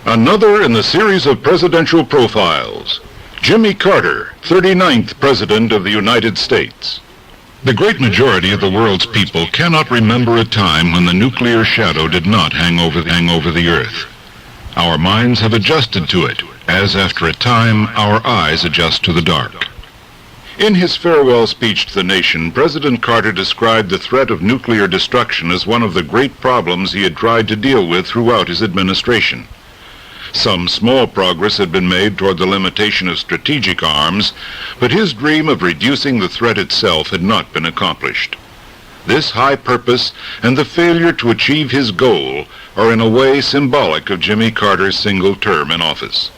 Another in the series of presidential profiles, Jimmy Carter, 39th President of the United States. The great majority of the world's people cannot remember a time when the nuclear shadow did not hang over the earth. Our minds have adjusted to it, as after a time our eyes adjust to the dark. In his farewell speech to the nation, President Carter described the threat of nuclear destruction as one of the great problems he had tried to deal with throughout his administration. Some small progress had been made toward the limitation of strategic arms, but his dream of reducing the threat itself had not been accomplished. This high purpose and the failure to achieve his goal are in a way symbolic of Jimmy Carter's single term in office.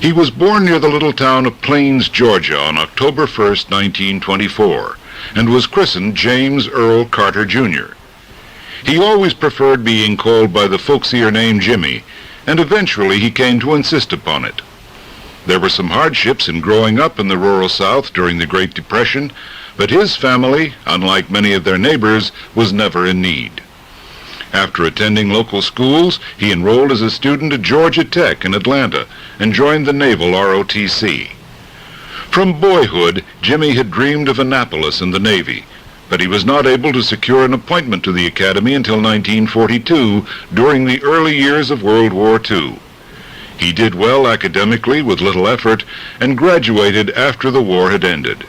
He was born near the little town of Plains, Georgia on October 1st, 1924, and was christened James Earl Carter, Jr. He always preferred being called by the folksier name Jimmy, and eventually he came to insist upon it. There were some hardships in growing up in the rural South during the Great Depression, but his family, unlike many of their neighbors, was never in need. After attending local schools, he enrolled as a student at Georgia Tech in Atlanta and joined the Naval ROTC. From boyhood, Jimmy had dreamed of Annapolis and the Navy, but he was not able to secure an appointment to the Academy until 1942, during the early years of World War II. He did well academically with little effort and graduated after the war had ended.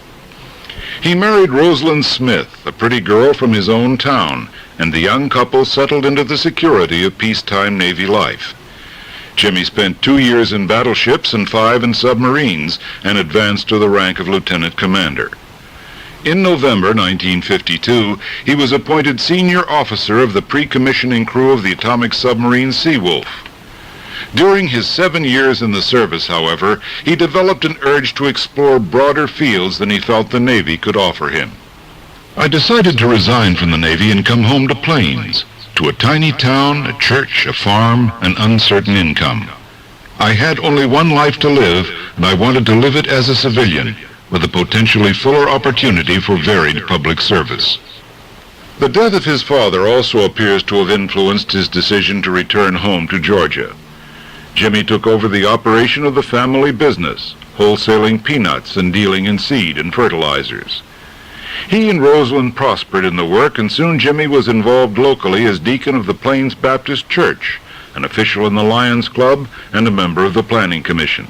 He married Rosalind Smith, a pretty girl from his own town, and the young couple settled into the security of peacetime Navy life. Jimmy spent 2 years in battleships and 5 in submarines, and advanced to the rank of lieutenant commander. In November 1952, he was appointed senior officer of the pre-commissioning crew of the atomic submarine Seawolf. During his 7 years in the service, however, he developed an urge to explore broader fields than he felt the Navy could offer him. I decided to resign from the Navy and come home to Plains, to a tiny town, a church, a farm, an uncertain income. I had only one life to live, and I wanted to live it as a civilian, with a potentially fuller opportunity for varied public service. The death of his father also appears to have influenced his decision to return home to Georgia. Jimmy took over the operation of the family business, wholesaling peanuts and dealing in seed and fertilizers. He and Rosalind prospered in the work, and soon Jimmy was involved locally as deacon of the Plains Baptist Church, an official in the Lions Club, and a member of the Planning Commission.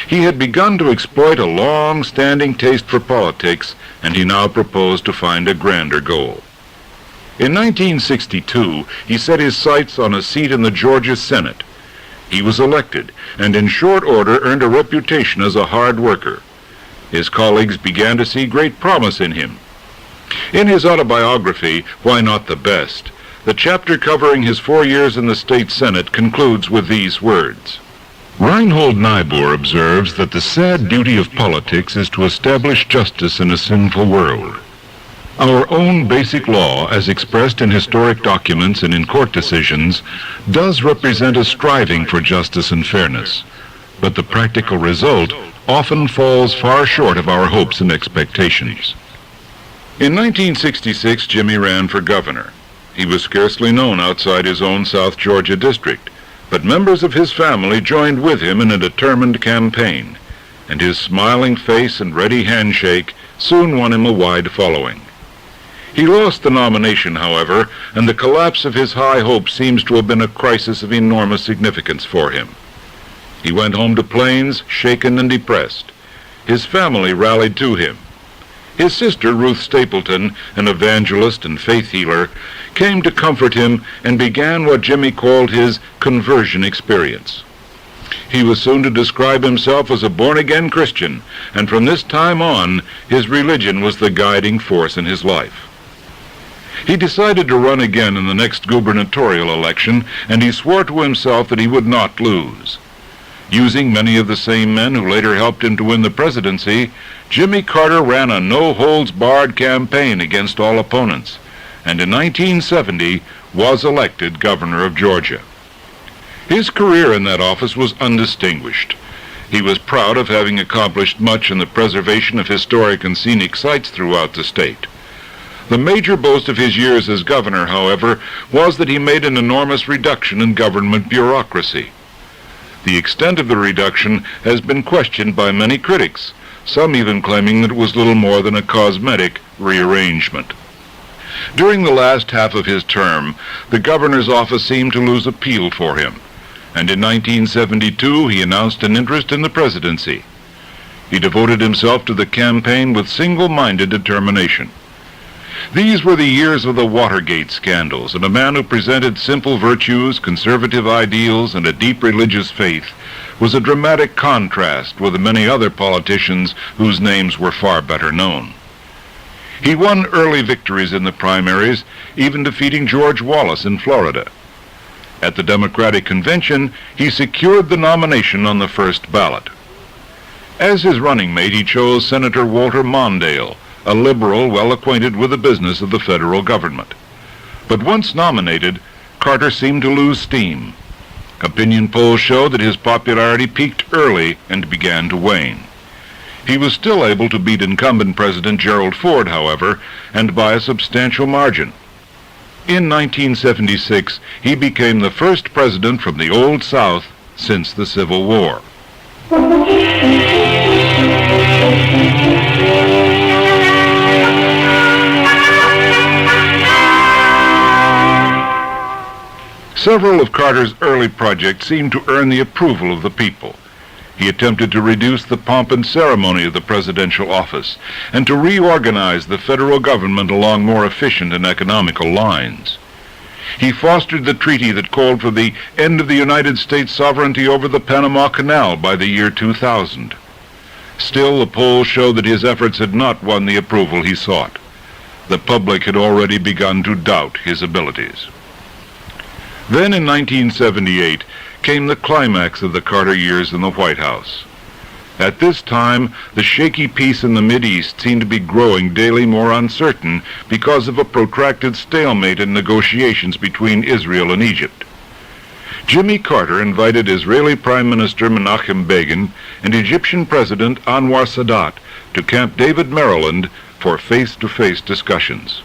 He had begun to exploit a long-standing taste for politics, and he now proposed to find a grander goal. In 1962, he set his sights on a seat in the Georgia Senate. He was elected, and in short order earned a reputation as a hard worker. His colleagues began to see great promise in him. In his autobiography, Why Not the Best?, the chapter covering his 4 years in the state Senate concludes with these words. Reinhold Niebuhr observes that the sad duty of politics is to establish justice in a sinful world. Our own basic law, as expressed in historic documents and in court decisions, does represent a striving for justice and fairness, but the practical result often falls far short of our hopes and expectations. In 1966, Jimmy ran for governor. He was scarcely known outside his own South Georgia district, but members of his family joined with him in a determined campaign, and his smiling face and ready handshake soon won him a wide following. He lost the nomination, however, and the collapse of his high hopes seems to have been a crisis of enormous significance for him. He went home to Plains, shaken and depressed. His family rallied to him. His sister, Ruth Stapleton, an evangelist and faith healer, came to comfort him and began what Jimmy called his conversion experience. He was soon to describe himself as a born-again Christian, and from this time on, his religion was the guiding force in his life. He decided to run again in the next gubernatorial election, and he swore to himself that he would not lose. Using many of the same men who later helped him to win the presidency, Jimmy Carter ran a no-holds-barred campaign against all opponents, and in 1970 was elected governor of Georgia. His career in that office was undistinguished. He was proud of having accomplished much in the preservation of historic and scenic sites throughout the state. The major boast of his years as governor, however, was that he made an enormous reduction in government bureaucracy. The extent of the reduction has been questioned by many critics, some even claiming that it was little more than a cosmetic rearrangement. During the last half of his term, the governor's office seemed to lose appeal for him, and in 1972 he announced an interest in the presidency. He devoted himself to the campaign with single-minded determination. These were the years of the Watergate scandals, and a man who presented simple virtues, conservative ideals, and a deep religious faith was a dramatic contrast with the many other politicians whose names were far better known. He won early victories in the primaries, even defeating George Wallace in Florida. At the Democratic Convention, he secured the nomination on the first ballot. As his running mate, he chose Senator Walter Mondale, a liberal well acquainted with the business of the federal government. But once nominated, Carter seemed to lose steam. Opinion polls showed that his popularity peaked early and began to wane. He was still able to beat incumbent President Gerald Ford, however, and by a substantial margin. In 1976, he became the first president from the Old South since the Civil War. Several of Carter's early projects seemed to earn the approval of the people. He attempted to reduce the pomp and ceremony of the presidential office and to reorganize the federal government along more efficient and economical lines. He fostered the treaty that called for the end of the United States sovereignty over the Panama Canal by the year 2000. Still, the polls showed that his efforts had not won the approval he sought. The public had already begun to doubt his abilities. Then in 1978 came the climax of the Carter years in the White House. At this time, the shaky peace in the Mideast seemed to be growing daily more uncertain because of a protracted stalemate in negotiations between Israel and Egypt. Jimmy Carter invited Israeli Prime Minister Menachem Begin and Egyptian President Anwar Sadat to Camp David, Maryland, for face-to-face discussions.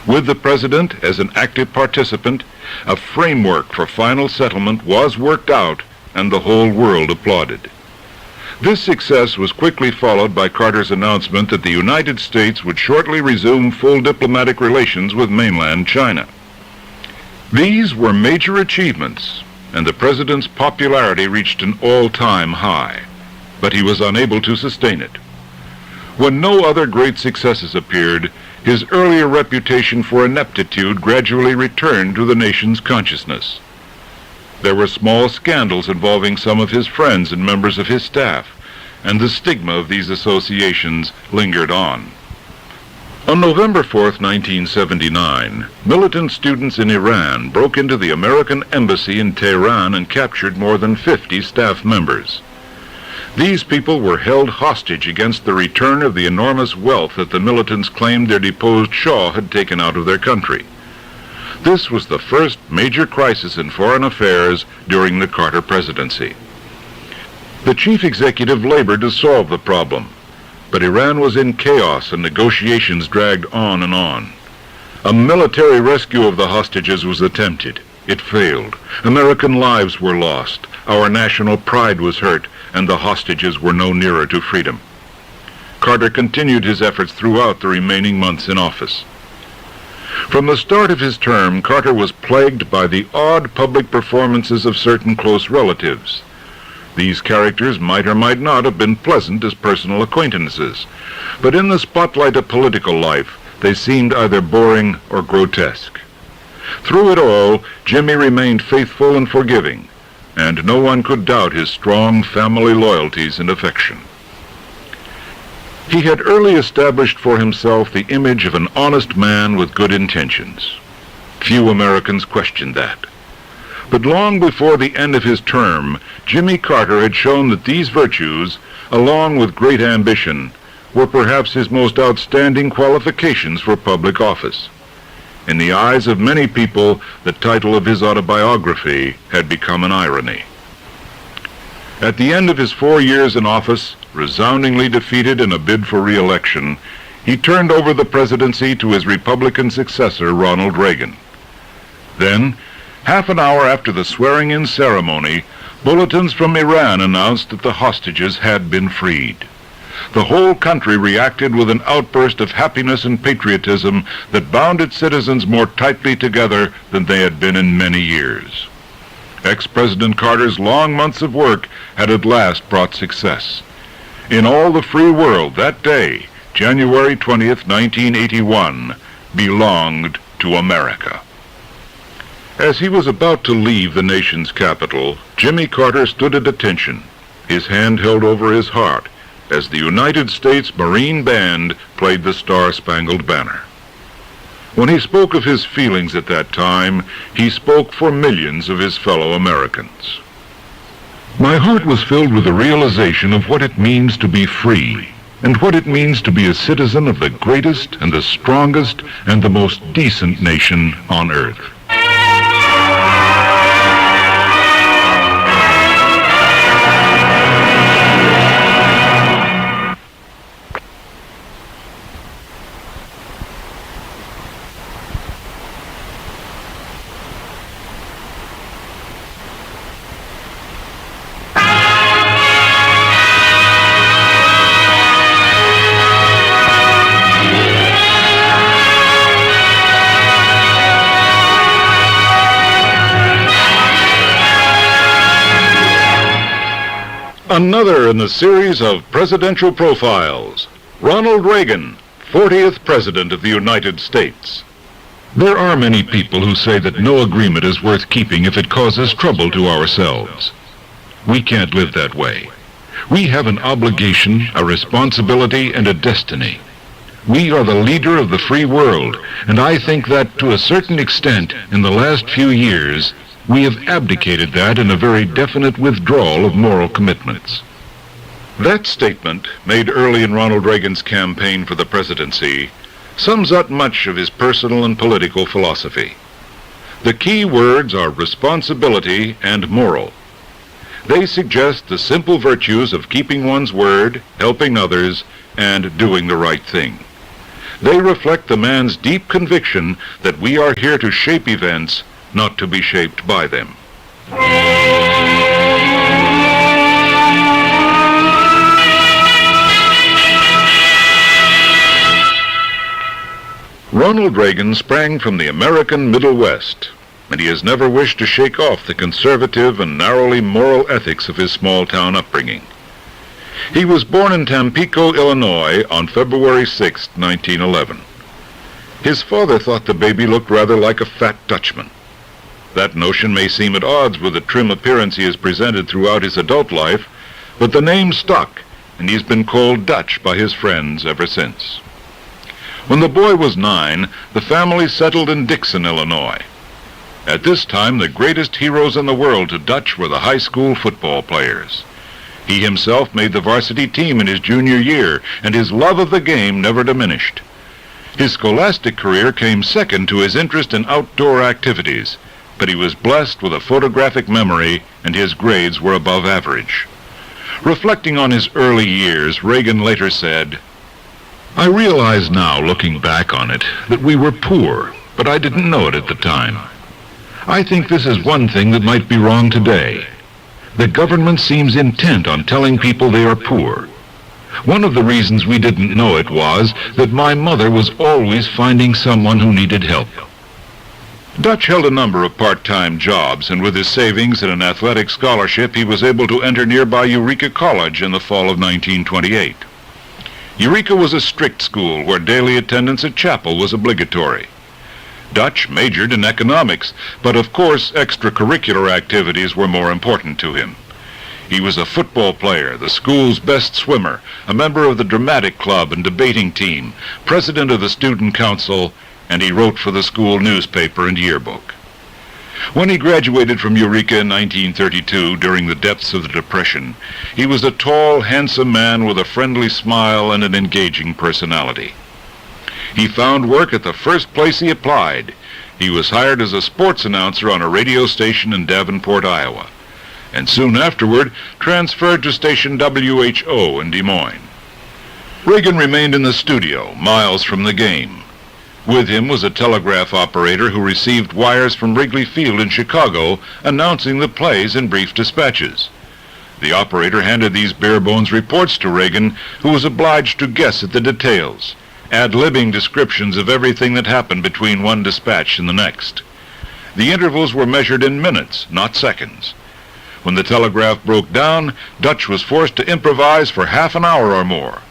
With the president as an active participant, a framework for final settlement was worked out, and the whole world applauded. This success was quickly followed by Carter's announcement that the United States would shortly resume full diplomatic relations with mainland China. These were major achievements, and the president's popularity reached an all-time high, but he was unable to sustain it. When no other great successes appeared, his earlier reputation for ineptitude gradually returned to the nation's consciousness. There were small scandals involving some of his friends and members of his staff, and the stigma of these associations lingered on. On November 4th, 1979, militant students in Iran broke into the American embassy in Tehran and captured more than 50 staff members. These people were held hostage against the return of the enormous wealth that the militants claimed their deposed Shah had taken out of their country. This was the first major crisis in foreign affairs during the Carter presidency. The chief executive labored to solve the problem, but Iran was in chaos and negotiations dragged on and on. A military rescue of the hostages was attempted. It failed. American lives were lost. Our national pride was hurt, and the hostages were no nearer to freedom. Carter continued his efforts throughout the remaining months in office. From the start of his term, Carter was plagued by the odd public performances of certain close relatives. These characters might or might not have been pleasant as personal acquaintances, but in the spotlight of political life, they seemed either boring or grotesque. Through it all, Jimmy remained faithful and forgiving, and no one could doubt his strong family loyalties and affection. He had early established for himself the image of an honest man with good intentions. Few Americans questioned that. But long before the end of his term, Jimmy Carter had shown that these virtues, along with great ambition, were perhaps his most outstanding qualifications for public office. In the eyes of many people, the title of his autobiography had become an irony. At the end of his 4 years in office, resoundingly defeated in a bid for re-election, he turned over the presidency to his Republican successor, Ronald Reagan. Then, half an hour after the swearing-in ceremony, bulletins from Iran announced that the hostages had been freed. The whole country reacted with an outburst of happiness and patriotism that bound its citizens more tightly together than they had been in many years. Ex-President Carter's long months of work had at last brought success. In all the free world, that day, January 20th, 1981, belonged to America. As he was about to leave the nation's capital, Jimmy Carter stood at attention, his hand held over his heart, as the United States Marine Band played the Star-Spangled Banner. When he spoke of his feelings at that time, he spoke for millions of his fellow Americans. My heart was filled with the realization of what it means to be free, and what it means to be a citizen of the greatest and the strongest and the most decent nation on earth. Another in the series of presidential profiles, Ronald Reagan, 40th President of the United States. There are many people who say that no agreement is worth keeping if it causes trouble to ourselves. We can't live that way. We have an obligation, a responsibility, and a destiny. We are the leader of the free world, and I think that to a certain extent, in the last few years, we have abdicated that in a very definite withdrawal of moral commitments. That statement, made early in Ronald Reagan's campaign for the presidency, sums up much of his personal and political philosophy. The key words are responsibility and moral. They suggest the simple virtues of keeping one's word, helping others, and doing the right thing. They reflect the man's deep conviction that we are here to shape events, not to be shaped by them. Ronald Reagan sprang from the American Middle West, and he has never wished to shake off the conservative and narrowly moral ethics of his small-town upbringing. He was born in Tampico, Illinois, on February 6, 1911. His father thought the baby looked rather like a fat Dutchman. That notion may seem at odds with the trim appearance he has presented throughout his adult life, but the name stuck, and he's been called Dutch by his friends ever since. When the boy was 9, the family settled in Dixon, Illinois. At this time, the greatest heroes in the world to Dutch were the high school football players. He himself made the varsity team in his junior year, and his love of the game never diminished. His scholastic career came second to his interest in outdoor activities, but he was blessed with a photographic memory, and his grades were above average. Reflecting on his early years, Reagan later said, "I realize now, looking back on it, that we were poor, but I didn't know it at the time. I think this is one thing that might be wrong today. The government seems intent on telling people they are poor. One of the reasons we didn't know it was that my mother was always finding someone who needed help." Dutch held a number of part-time jobs, and with his savings and an athletic scholarship, he was able to enter nearby Eureka College in the fall of 1928. Eureka was a strict school where daily attendance at chapel was obligatory. Dutch majored in economics, but of course extracurricular activities were more important to him. He was a football player, the school's best swimmer, a member of the dramatic club and debating team, president of the student council, and he wrote for the school newspaper and yearbook. When he graduated from Eureka in 1932, during the depths of the Depression, he was a tall, handsome man with a friendly smile and an engaging personality. He found work at the first place he applied. He was hired as a sports announcer on a radio station in Davenport, Iowa. and soon afterward transferred to station WHO in Des Moines. Reagan remained in the studio, miles from the game. With him was a telegraph operator who received wires from Wrigley Field in Chicago announcing the plays in brief dispatches. The operator handed these bare-bones reports to Reagan, who was obliged to guess at the details, ad-libbing descriptions of everything that happened between one dispatch and the next. The intervals were measured in minutes, not seconds. When the telegraph broke down, Dutch was forced to improvise for half an hour or more.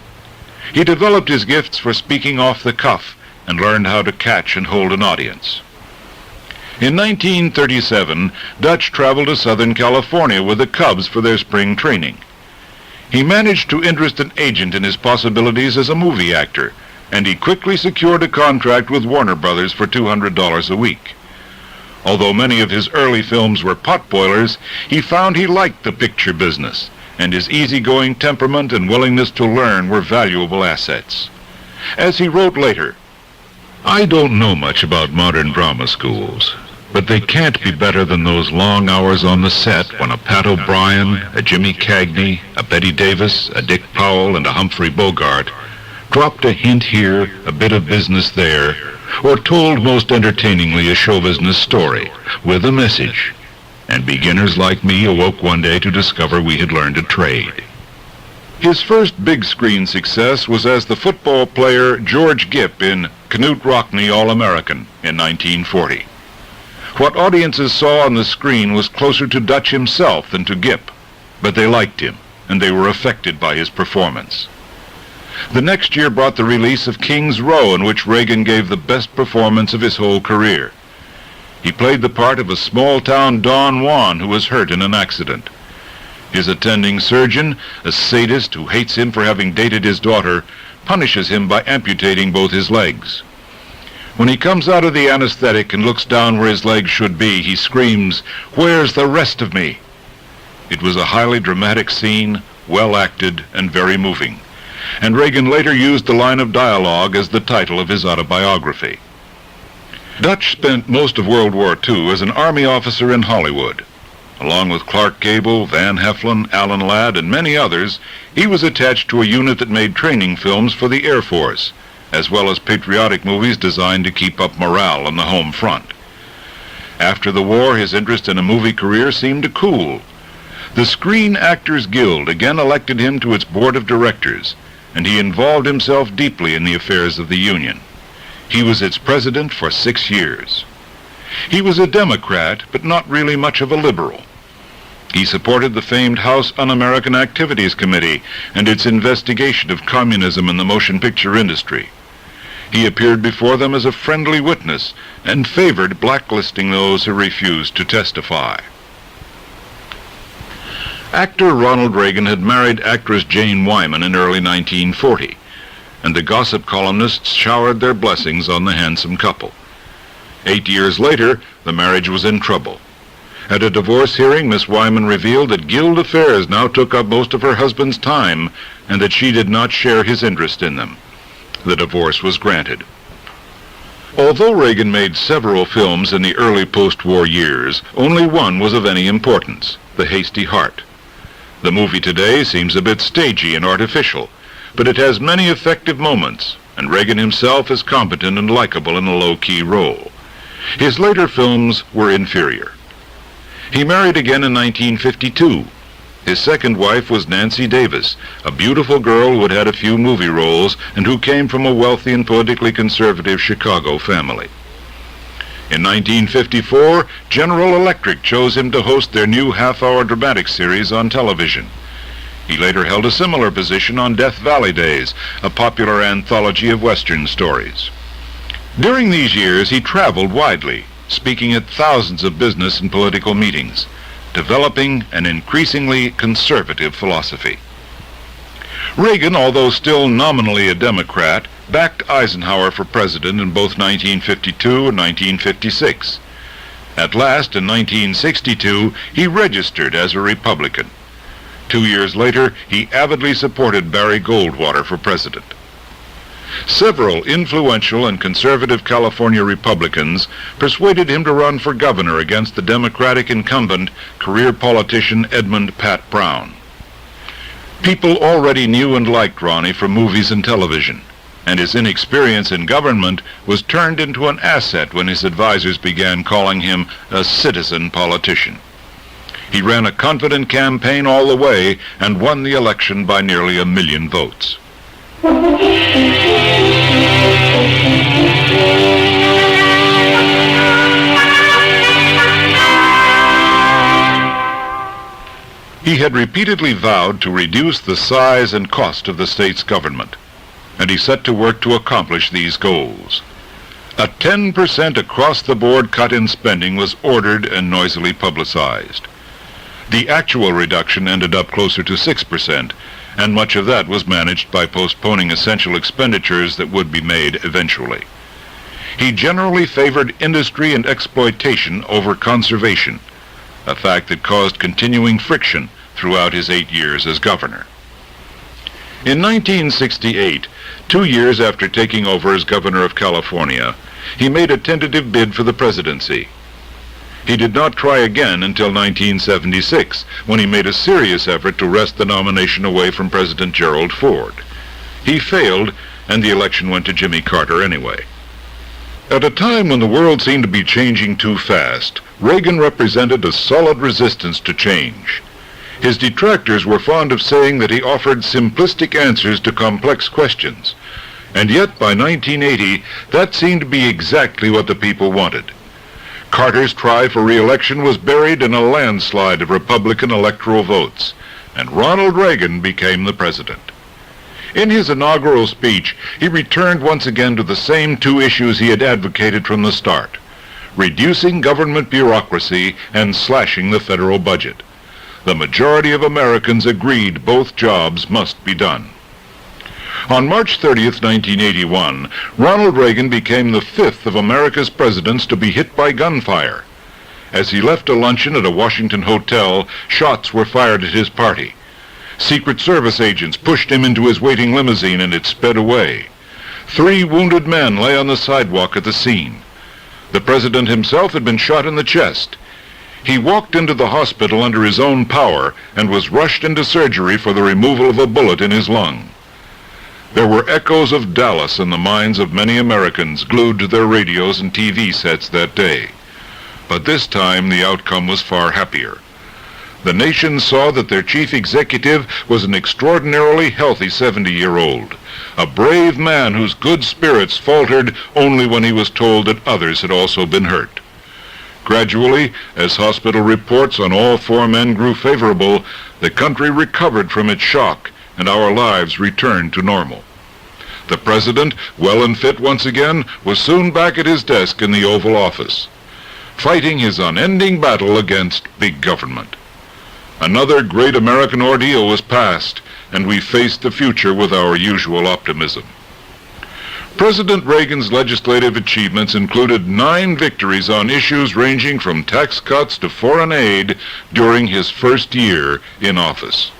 He developed his gifts for speaking off the cuff and learned how to catch and hold an audience. In 1937, Dutch traveled to Southern California with the Cubs for their spring training. He managed to interest an agent in his possibilities as a movie actor, and he quickly secured a contract with Warner Brothers for $200 a week. Although many of his early films were potboilers, he found he liked the picture business, and his easygoing temperament and willingness to learn were valuable assets. As he wrote later, "I don't know much about modern drama schools, but they can't be better than those long hours on the set when a Pat O'Brien, a Jimmy Cagney, a Betty Davis, a Dick Powell, and a Humphrey Bogart dropped a hint here, a bit of business there, or told most entertainingly a show business story with a message, and beginners like me awoke one day to discover we had learned a trade." His first big screen success was as the football player George Gipp in Knute Rockne All-American in 1940. What audiences saw on the screen was closer to Dutch himself than to Gipp, but they liked him, and they were affected by his performance. The next year brought the release of King's Row, in which Reagan gave the best performance of his whole career. He played the part of a small-town Don Juan who was hurt in an accident. His attending surgeon, a sadist who hates him for having dated his daughter, punishes him by amputating both his legs. When he comes out of the anesthetic and looks down where his legs should be, he screams, "Where's the rest of me?" It was a highly dramatic scene, well acted, and very moving, and Reagan later used the line of dialogue as the title of his autobiography. Dutch spent most of World War II as an Army officer in Hollywood. Along with Clark Gable, Van Heflin, Alan Ladd, and many others, he was attached to a unit that made training films for the Air Force, as well as patriotic movies designed to keep up morale on the home front. After the war, his interest in a movie career seemed to cool. The Screen Actors Guild again elected him to its board of directors, and he involved himself deeply in the affairs of the union. He was its president for 6 years. He was a Democrat, but not really much of a liberal. He supported the famed House Un-American Activities Committee and its investigation of communism in the motion picture industry. He appeared before them as a friendly witness and favored blacklisting those who refused to testify. Actor Ronald Reagan had married actress Jane Wyman in early 1940, and the gossip columnists showered their blessings on the handsome couple. 8 years later, the marriage was in trouble. At a divorce hearing, Miss Wyman revealed that guild affairs now took up most of her husband's time and that she did not share his interest in them. The divorce was granted. Although Reagan made several films in the early post-war years, only one was of any importance, The Hasty Heart. The movie today seems a bit stagey and artificial, but it has many effective moments, and Reagan himself is competent and likable in a low-key role. His later films were inferior. He married again in 1952. His second wife was Nancy Davis, a beautiful girl who had had a few movie roles and who came from a wealthy and politically conservative Chicago family. In 1954, General Electric chose him to host their new half-hour dramatic series on television. He later held a similar position on Death Valley Days, a popular anthology of Western stories. During these years, he traveled widely, speaking at thousands of business and political meetings, developing an increasingly conservative philosophy. Reagan, although still nominally a Democrat, backed Eisenhower for president in both 1952 and 1956. At last, in 1962, he registered as a Republican. 2 years later, he avidly supported Barry Goldwater for president. Several influential and conservative California Republicans persuaded him to run for governor against the Democratic incumbent, career politician Edmund "Pat" Brown. People already knew and liked Ronnie from movies and television, and his inexperience in government was turned into an asset when his advisors began calling him a citizen politician. He ran a confident campaign all the way and won the election by nearly 1 million votes. He had repeatedly vowed to reduce the size and cost of the state's government, and he set to work to accomplish these goals. A 10% across-the-board cut in spending was ordered and noisily publicized. The actual reduction ended up closer to 6%, and much of that was managed by postponing essential expenditures that would be made eventually. He generally favored industry and exploitation over conservation, a fact that caused continuing friction throughout his 8 years as governor. In 1968, 2 years after taking over as governor of California, he made a tentative bid for the presidency. He did not try again until 1976, when he made a serious effort to wrest the nomination away from President Gerald Ford. He failed, and the election went to Jimmy Carter anyway. At a time when the world seemed to be changing too fast, Reagan represented a solid resistance to change. His detractors were fond of saying that he offered simplistic answers to complex questions, and yet by 1980, that seemed to be exactly what the people wanted. Carter's try for re-election was buried in a landslide of Republican electoral votes, and Ronald Reagan became the president. In his inaugural speech, he returned once again to the same 2 issues he had advocated from the start: reducing government bureaucracy and slashing the federal budget. The majority of Americans agreed both jobs must be done. On March 30th, 1981, Ronald Reagan became the 5th of America's presidents to be hit by gunfire. As he left a luncheon at a Washington hotel, shots were fired at his party. Secret Service agents pushed him into his waiting limousine and it sped away. 3 wounded men lay on the sidewalk at the scene. The president himself had been shot in the chest. He walked into the hospital under his own power and was rushed into surgery for the removal of a bullet in his lung. There were echoes of Dallas in the minds of many Americans glued to their radios and TV sets that day. But this time the outcome was far happier. The nation saw that their chief executive was an extraordinarily healthy 70-year-old, a brave man whose good spirits faltered only when he was told that others had also been hurt. Gradually, as hospital reports on all 4 men grew favorable, the country recovered from its shock, and our lives returned to normal. The president, well and fit once again, was soon back at his desk in the Oval Office, fighting his unending battle against big government. Another great American ordeal was past, and we faced the future with our usual optimism. President Reagan's legislative achievements included 9 victories on issues ranging from tax cuts to foreign aid during his first year in office.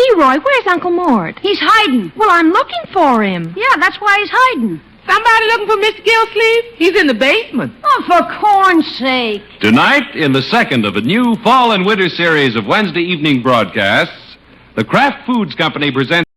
Leroy, where's Uncle Mort? He's hiding. Well, I'm looking for him. Yeah, that's why he's hiding. Somebody looking for Mr. Gillsleeve? He's in the basement. Oh, for corn's sake. Tonight, in the second of a new fall and winter series of Wednesday evening broadcasts, the Kraft Foods Company presents